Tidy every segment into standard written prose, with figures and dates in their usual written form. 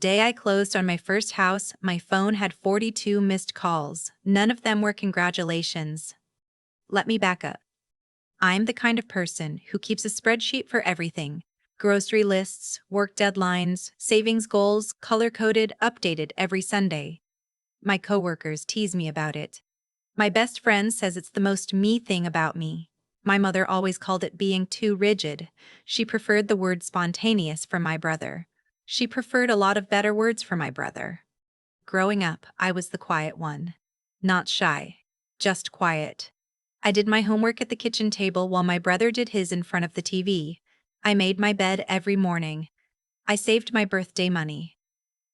Day I closed on my first house, my phone had 42 missed calls. None of them were congratulations. Let me back up. I'm the kind of person who keeps a spreadsheet for everything. Grocery lists, work deadlines, savings goals, color-coded, updated every Sunday. My coworkers tease me about it. My best friend says it's the most me thing about me. My mother always called it being too rigid. She preferred the word spontaneous for my brother. She preferred a lot of better words for my brother. Growing up, I was the quiet one. Not shy, just quiet. I did my homework at the kitchen table while my brother did his in front of the TV. I made my bed every morning. I saved my birthday money.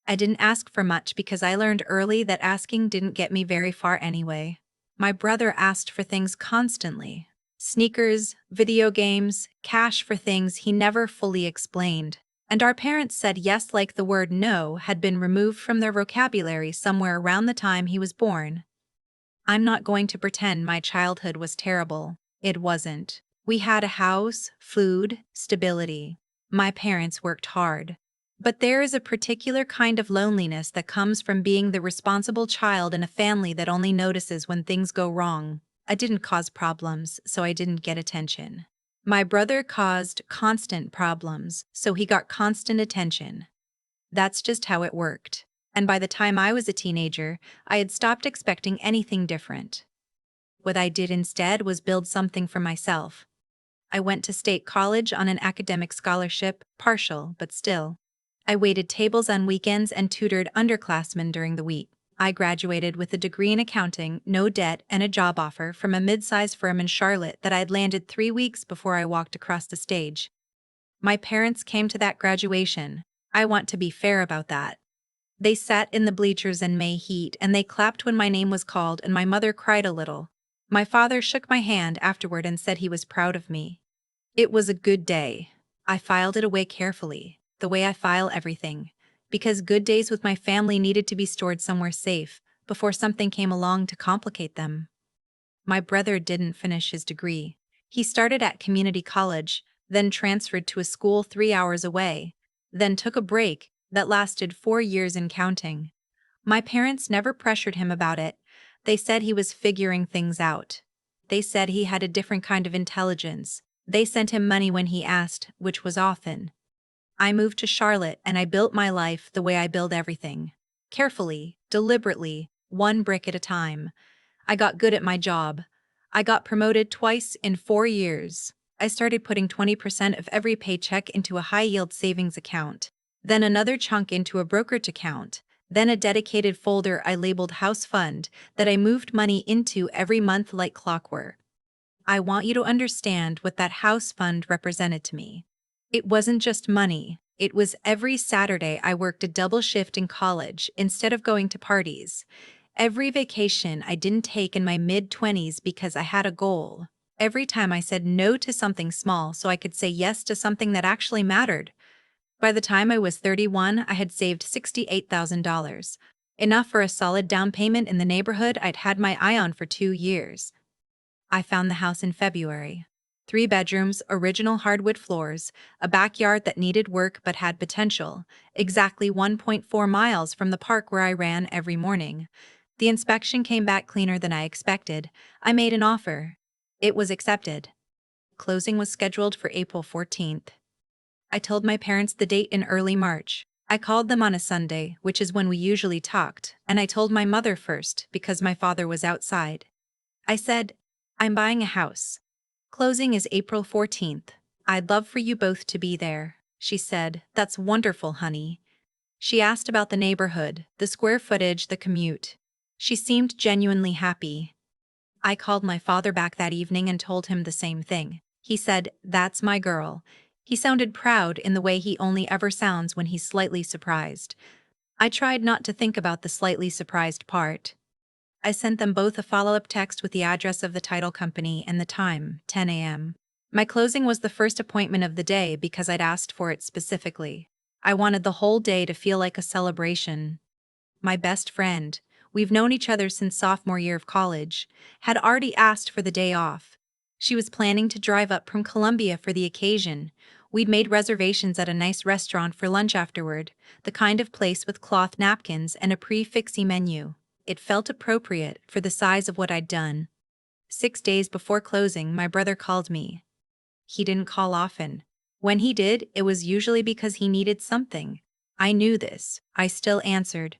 I didn't ask for much because I learned early that asking didn't get me very far anyway. My brother asked for things constantly. Sneakers, video games, cash for things he never fully explained. And our parents said yes like the word no had been removed from their vocabulary somewhere around the time he was born. I'm not going to pretend my childhood was terrible. It wasn't. We had a house, food, stability. My parents worked hard. But there is a particular kind of loneliness that comes from being the responsible child in a family that only notices when things go wrong. I didn't cause problems, so I didn't get attention. My brother caused constant problems, so he got constant attention. That's just how it worked. And by the time I was a teenager, I had stopped expecting anything different. What I did instead was build something for myself. I went to state college on an academic scholarship, partial, but still. I waited tables on weekends and tutored underclassmen during the week. I graduated with a degree in accounting, no debt, and a job offer from a mid-sized firm in Charlotte that I'd landed 3 weeks before I walked across the stage. My parents came to that graduation. I want to be fair about that. They sat in the bleachers in May heat and they clapped when my name was called, and my mother cried a little. My father shook my hand afterward and said he was proud of me. It was a good day. I filed it away carefully, the way I file everything, because good days with my family needed to be stored somewhere safe before something came along to complicate them. My brother didn't finish his degree. He started at community college, then transferred to a school 3 hours away, then took a break that lasted 4 years and counting. My parents never pressured him about it. They said he was figuring things out. They said he had a different kind of intelligence. They sent him money when he asked, which was often. I moved to Charlotte and I built my life the way I build everything. Carefully, deliberately, one brick at a time. I got good at my job. I got promoted twice in 4 years. I started putting 20% of every paycheck into a high-yield savings account, then another chunk into a brokerage account, then a dedicated folder I labeled House Fund that I moved money into every month like clockwork. I want you to understand what that house fund represented to me. It wasn't just money. It was every Saturday I worked a double shift in college instead of going to parties. Every vacation I didn't take in my mid-20s because I had a goal. Every time I said no to something small so I could say yes to something that actually mattered. By the time I was 31, I had saved $68,000. Enough for a solid down payment in the neighborhood I'd had my eye on for 2 years. I found the house in February. 3 bedrooms, original hardwood floors, a backyard that needed work but had potential, exactly 1.4 miles from the park where I ran every morning. The inspection came back cleaner than I expected. I made an offer. It was accepted. Closing was scheduled for April 14th. I told my parents the date in early March. I called them on a Sunday, which is when we usually talked, and I told my mother first because my father was outside. I said, "I'm buying a house. Closing is April 14th. I'd love for you both to be there." She said, "That's wonderful, honey." She asked about the neighborhood, the square footage, the commute. She seemed genuinely happy. I called my father back that evening and told him the same thing. He said, "That's my girl." He sounded proud in the way he only ever sounds when he's slightly surprised. I tried not to think about the slightly surprised part. I sent them both a follow-up text with the address of the title company and the time, 10 a.m. My closing was the first appointment of the day because I'd asked for it specifically. I wanted the whole day to feel like a celebration. My best friend, we've known each other since sophomore year of college, had already asked for the day off. She was planning to drive up from Columbia for the occasion. We'd made reservations at a nice restaurant for lunch afterward, the kind of place with cloth napkins and a prix-fixe menu. It felt appropriate for the size of what I'd done. 6 days before closing, my brother called me. He didn't call often. When he did, it was usually because he needed something. I knew this. I still answered.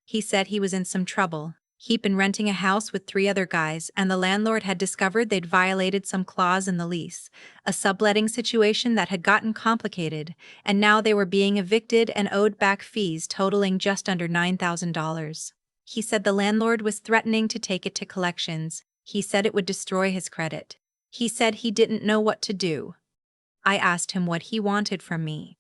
He said he was in some trouble. He'd been renting a house with 3 other guys, and the landlord had discovered they'd violated some clause in the lease, a subletting situation that had gotten complicated, and now they were being evicted and owed back fees totaling just under $9,000. He said the landlord was threatening to take it to collections. He said it would destroy his credit. He said he didn't know what to do. I asked him what he wanted from me.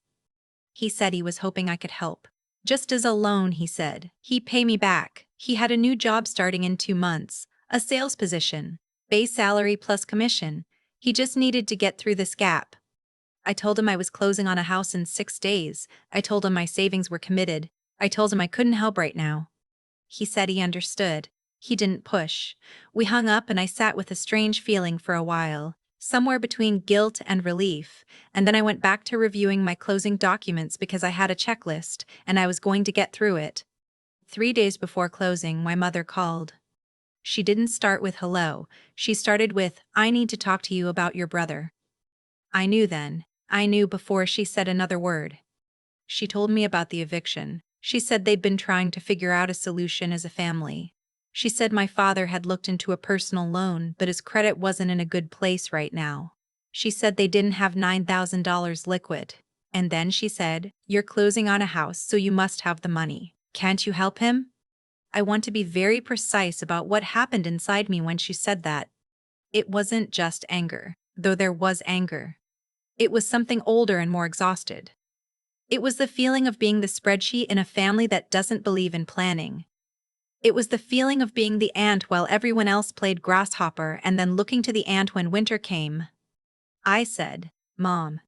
He said he was hoping I could help. Just as a loan, he said. He'd pay me back. He had a new job starting in 2 months, a sales position, base salary plus commission. He just needed to get through this gap. I told him I was closing on a house in 6 days. I told him my savings were committed. I told him I couldn't help right now. He said he understood. He didn't push. We hung up and I sat with a strange feeling for a while, somewhere between guilt and relief, and then I went back to reviewing my closing documents because I had a checklist and I was going to get through it. 3 days before closing, my mother called. She didn't start with hello. She started with, "I need to talk to you about your brother." I knew then. I knew before she said another word. She told me about the eviction. She said they'd been trying to figure out a solution as a family. She said my father had looked into a personal loan, but his credit wasn't in a good place right now. She said they didn't have $9,000 liquid. And then she said, "You're closing on a house, so you must have the money. Can't you help him?" I want to be very precise about what happened inside me when she said that. It wasn't just anger, though there was anger. It was something older and more exhausted. It was the feeling of being the spreadsheet in a family that doesn't believe in planning. It was the feeling of being the ant while everyone else played grasshopper and then looking to the ant when winter came. I said, "Mom,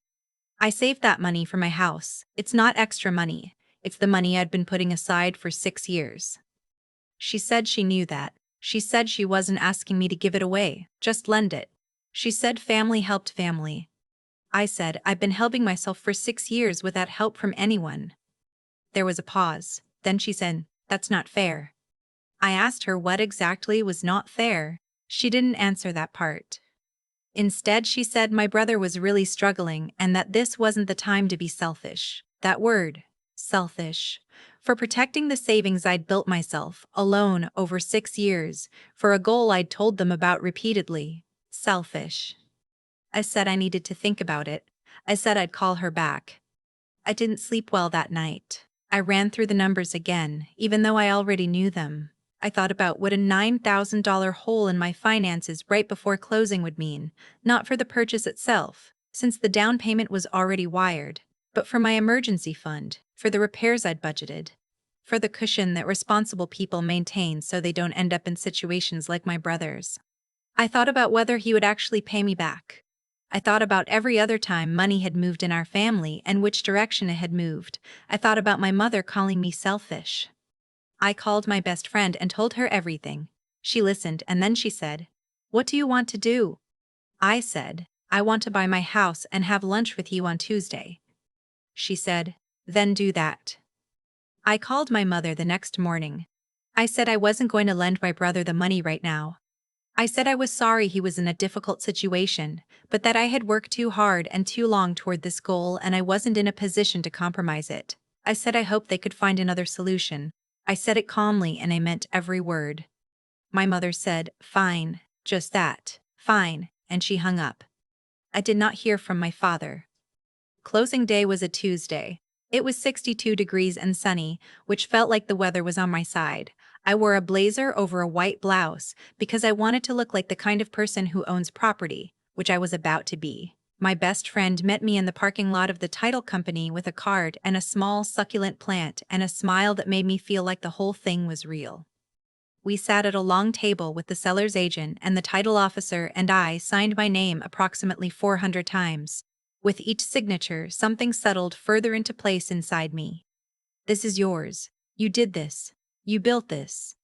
I saved that money for my house. It's not extra money. It's the money I'd been putting aside for 6 years." She said she knew that. She said she wasn't asking me to give it away, just lend it. She said family helped family. I said I've been helping myself for 6 years without help from anyone. There was a pause. Then she said, "That's not fair." I asked her what exactly was not fair. She didn't answer that part. Instead, she said my brother was really struggling and that this wasn't the time to be selfish. That word, selfish. For protecting the savings I'd built myself, alone, over 6 years, for a goal I'd told them about repeatedly. Selfish. I said I needed to think about it. I said I'd call her back. I didn't sleep well that night. I ran through the numbers again, even though I already knew them. I thought about what a $9,000 hole in my finances right before closing would mean, not for the purchase itself, since the down payment was already wired, but for my emergency fund, for the repairs I'd budgeted, for the cushion that responsible people maintain so they don't end up in situations like my brother's. I thought about whether he would actually pay me back. I thought about every other time money had moved in our family and which direction it had moved. I thought about my mother calling me selfish. I called my best friend and told her everything. She listened and then she said, "What do you want to do?" I said, "I want to buy my house and have lunch with you on Tuesday." She said, "Then do that." I called my mother the next morning. I said I wasn't going to lend my brother the money right now. I said I was sorry he was in a difficult situation, but that I had worked too hard and too long toward this goal and I wasn't in a position to compromise it. I said I hoped they could find another solution. I said it calmly and I meant every word. My mother said, "Fine, just that, fine," and she hung up. I did not hear from my father. Closing day was a Tuesday. It was 62 degrees and sunny, which felt like the weather was on my side. I wore a blazer over a white blouse because I wanted to look like the kind of person who owns property, which I was about to be. My best friend met me in the parking lot of the title company with a card and a small succulent plant and a smile that made me feel like the whole thing was real. We sat at a long table with the seller's agent and the title officer, and I signed my name approximately 400 times. With each signature, something settled further into place inside me. This is yours. You did this. You built this.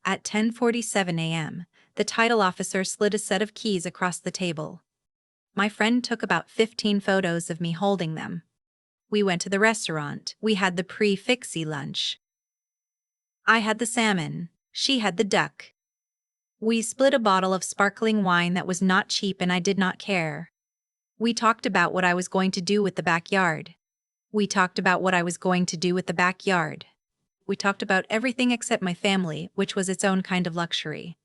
At 10:47 a.m., the title officer slid a set of keys across the table. My friend took about 15 photos of me holding them. We went to the restaurant. We had the prix-fixé lunch. I had the salmon. She had the duck. We split a bottle of sparkling wine that was not cheap and I did not care. We talked about what I was going to do with the backyard. We talked about what I was going to do with the backyard. We talked about everything except my family, which was its own kind of luxury.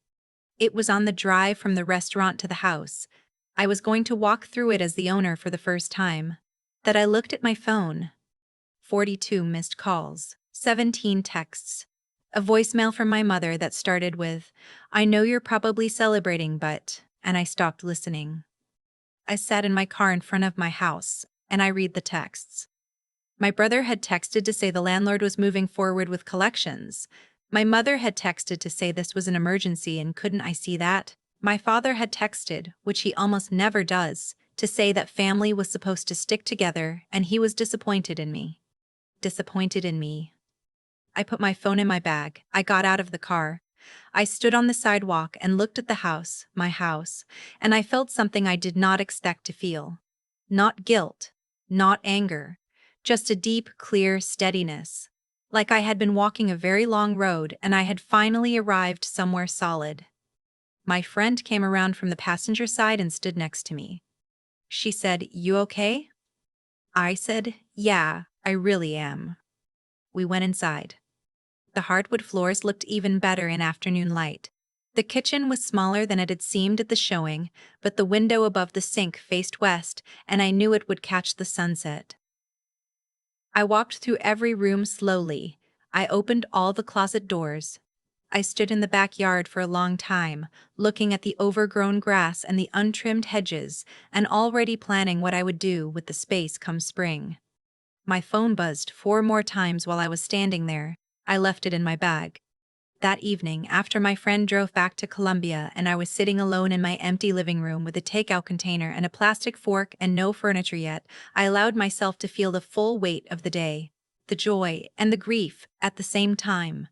It was on the drive from the restaurant to the house. I was going to walk through it as the owner for the first time. That I looked at my phone. 42 missed calls, 17 texts. A voicemail from my mother that started with, "I know you're probably celebrating, but," and I stopped listening. I sat in my car in front of my house, and I read the texts. My brother had texted to say the landlord was moving forward with collections. My mother had texted to say this was an emergency and couldn't I see that? My father had texted, which he almost never does, to say that family was supposed to stick together and he was disappointed in me. Disappointed in me. I put my phone in my bag. I got out of the car. I stood on the sidewalk and looked at the house, my house, and I felt something I did not expect to feel. Not guilt, not anger, just a deep, clear steadiness. Like I had been walking a very long road and I had finally arrived somewhere solid. My friend came around from the passenger side and stood next to me. She said, "You okay?" I said, "Yeah, I really am." We went inside. The hardwood floors looked even better in afternoon light. The kitchen was smaller than it had seemed at the showing, but the window above the sink faced west, and I knew it would catch the sunset. I walked through every room slowly. I opened all the closet doors. I stood in the backyard for a long time, looking at the overgrown grass and the untrimmed hedges, and already planning what I would do with the space come spring. My phone buzzed 4 more times while I was standing there. I left it in my bag. That evening, after my friend drove back to Columbia and I was sitting alone in my empty living room with a takeout container and a plastic fork and no furniture yet, I allowed myself to feel the full weight of the day, the joy and the grief at the same time.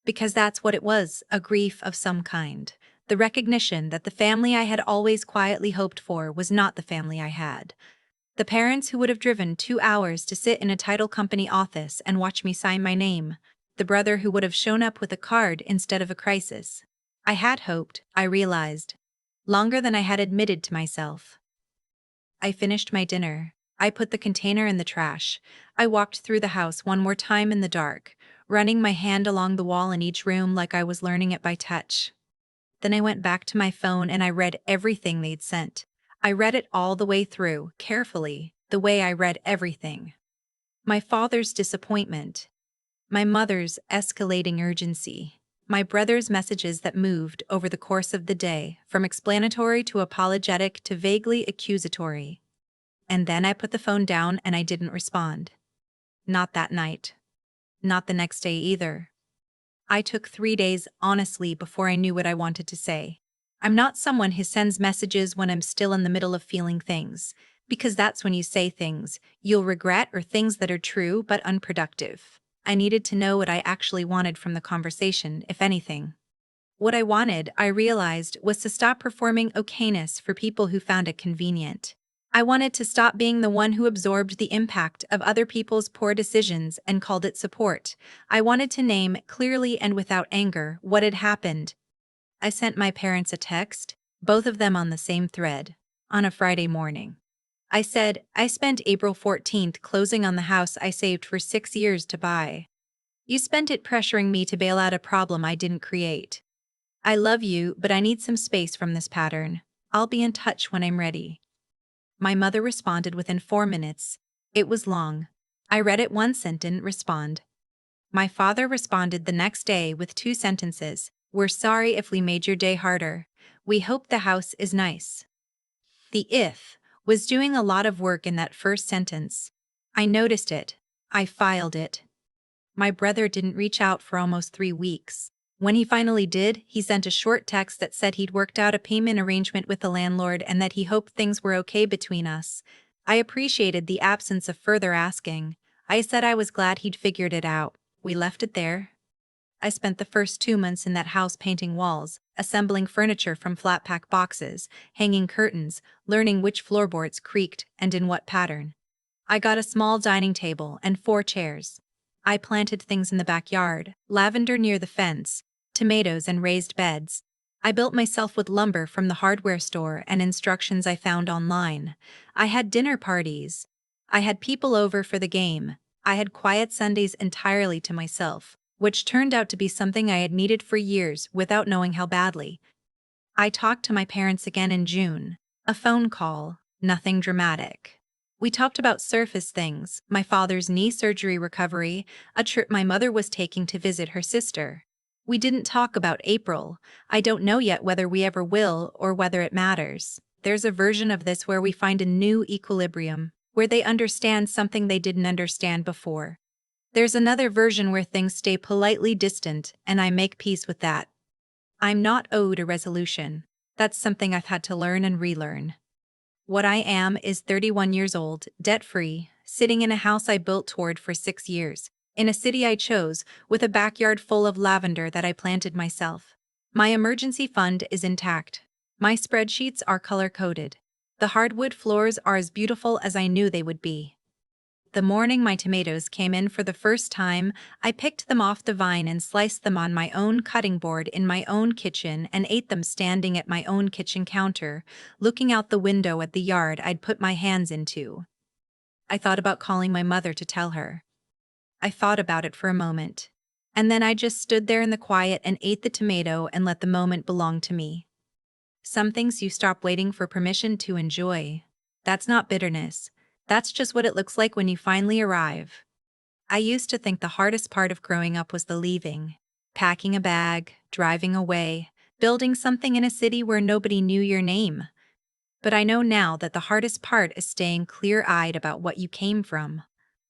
Because that's what it was, a grief of some kind. The recognition that the family I had always quietly hoped for was not the family I had. The parents who would have driven 2 hours to sit in a title company office and watch me sign my name. The brother who would have shown up with a card instead of a crisis. I had hoped, I realized. Longer than I had admitted to myself. I finished my dinner. I put the container in the trash. I walked through the house one more time in the dark, running my hand along the wall in each room like I was learning it by touch. Then I went back to my phone and I read everything they'd sent. I read it all the way through, carefully, the way I read everything. My father's disappointment. My mother's escalating urgency. My brother's messages that moved over the course of the day, from explanatory to apologetic to vaguely accusatory. And then I put the phone down and I didn't respond. Not that night. Not the next day either. I took 3 days, honestly, before I knew what I wanted to say. I'm not someone who sends messages when I'm still in the middle of feeling things, because that's when you say things you'll regret or things that are true but unproductive. I needed to know what I actually wanted from the conversation, if anything. What I wanted, I realized, was to stop performing okayness for people who found it convenient. I wanted to stop being the one who absorbed the impact of other people's poor decisions and called it support. I wanted to name, clearly and without anger, what had happened. I sent my parents a text, both of them on the same thread, on a Friday morning. I said, "I spent April 14th closing on the house I saved for 6 years to buy. You spent it pressuring me to bail out a problem I didn't create. I love you, but I need some space from this pattern. I'll be in touch when I'm ready." My mother responded within 4 minutes. It was long. I read it once and didn't respond. My father responded the next day with 2 sentences. "We're sorry if we made your day harder. We hope the house is nice." The "if" was doing a lot of work in that first sentence. I noticed it. I filed it. My brother didn't reach out for almost 3 weeks. When he finally did, he sent a short text that said he'd worked out a payment arrangement with the landlord and that he hoped things were okay between us. I appreciated the absence of further asking. I said I was glad he'd figured it out. We left it there. I spent the first 2 months in that house painting walls, assembling furniture from flat pack boxes, hanging curtains, learning which floorboards creaked and in what pattern. I got a small dining table and 4 chairs. I planted things in the backyard, lavender near the fence, tomatoes and raised beds. I built myself with lumber from the hardware store and instructions I found online. I had dinner parties. I had people over for the game. I had quiet Sundays entirely to myself, which turned out to be something I had needed for years without knowing how badly. I talked to my parents again in June. A phone call, nothing dramatic. We talked about surface things, my father's knee surgery recovery, a trip my mother was taking to visit her sister. We didn't talk about April. I don't know yet whether we ever will or whether it matters. There's a version of this where we find a new equilibrium, where they understand something they didn't understand before. There's another version where things stay politely distant and I make peace with that. I'm not owed a resolution. That's something I've had to learn and relearn. What I am is 31 years old, debt-free, sitting in a house I built toward for 6 years, in a city I chose, with a backyard full of lavender that I planted myself. My emergency fund is intact. My spreadsheets are color-coded. The hardwood floors are as beautiful as I knew they would be. The morning my tomatoes came in for the first time, I picked them off the vine and sliced them on my own cutting board in my own kitchen and ate them standing at my own kitchen counter, looking out the window at the yard I'd put my hands into. I thought about calling my mother to tell her. I thought about it for a moment. And then I just stood there in the quiet and ate the tomato and let the moment belong to me. Some things you stop waiting for permission to enjoy. That's not bitterness. That's just what it looks like when you finally arrive. I used to think the hardest part of growing up was the leaving. Packing a bag, driving away, building something in a city where nobody knew your name. But I know now that the hardest part is staying clear-eyed about what you came from.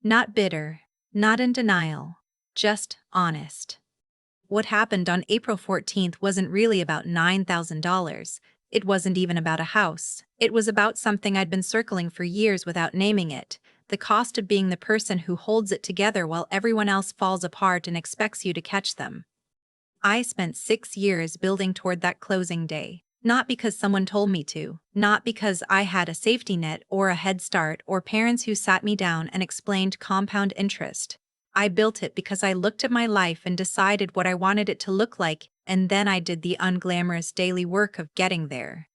Not bitter, not in denial, just honest. What happened on April 14th wasn't really about $9,000. It wasn't even about a house. It was about something I'd been circling for years without naming it, the cost of being the person who holds it together while everyone else falls apart and expects you to catch them. I spent 6 years building toward that closing day, not because someone told me to, not because I had a safety net or a head start or parents who sat me down and explained compound interest. I built it because I looked at my life and decided what I wanted it to look like, and then I did the unglamorous daily work of getting there.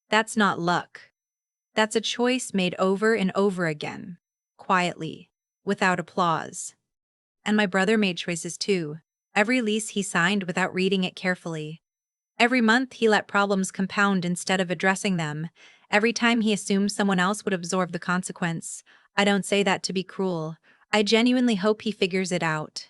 That's not luck. That's a choice made over and over again, quietly, without applause. And my brother made choices too. Every lease he signed without reading it carefully. Every month he let problems compound instead of addressing them. Every time he assumed someone else would absorb the consequence. I don't say that to be cruel. I genuinely hope he figures it out.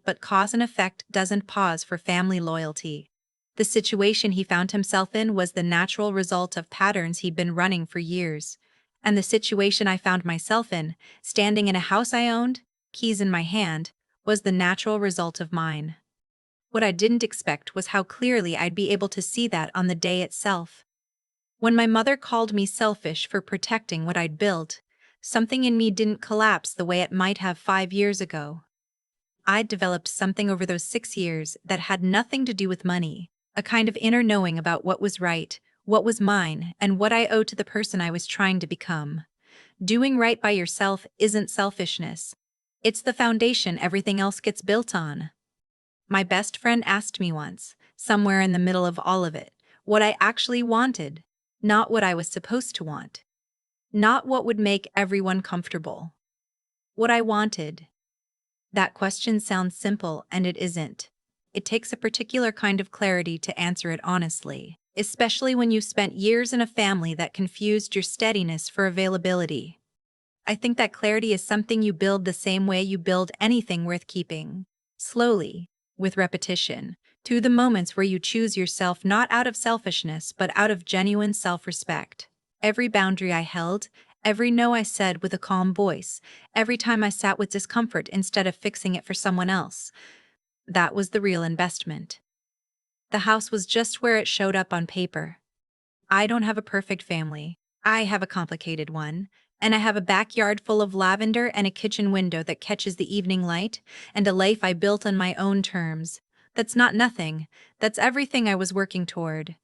But cause and effect doesn't pause for family loyalty. The situation he found himself in was the natural result of patterns he'd been running for years. And the situation I found myself in, standing in a house I owned, keys in my hand, was the natural result of mine. What I didn't expect was how clearly I'd be able to see that on the day itself. When my mother called me selfish for protecting what I'd built, something in me didn't collapse the way it might have 5 years ago. I'd developed something over those 6 years that had nothing to do with money, a kind of inner knowing about what was right, what was mine, and what I owed to the person I was trying to become. Doing right by yourself isn't selfishness. It's the foundation everything else gets built on. My best friend asked me once, somewhere in the middle of all of it, what I actually wanted, not what I was supposed to want. Not what would make everyone comfortable. What I wanted. That question sounds simple, and it isn't. It takes a particular kind of clarity to answer it honestly, especially when you've spent years in a family that confused your steadiness for availability. I think that clarity is something you build the same way you build anything worth keeping. Slowly, with repetition, to the moments where you choose yourself not out of selfishness but out of genuine self-respect. Every boundary I held, every no I said with a calm voice, every time I sat with discomfort instead of fixing it for someone else, that was the real investment. The house was just where it showed up on paper. I don't have a perfect family. I have a complicated one. And I have a backyard full of lavender and a kitchen window that catches the evening light, and a life I built on my own terms, That's not nothing, that's everything I was working toward.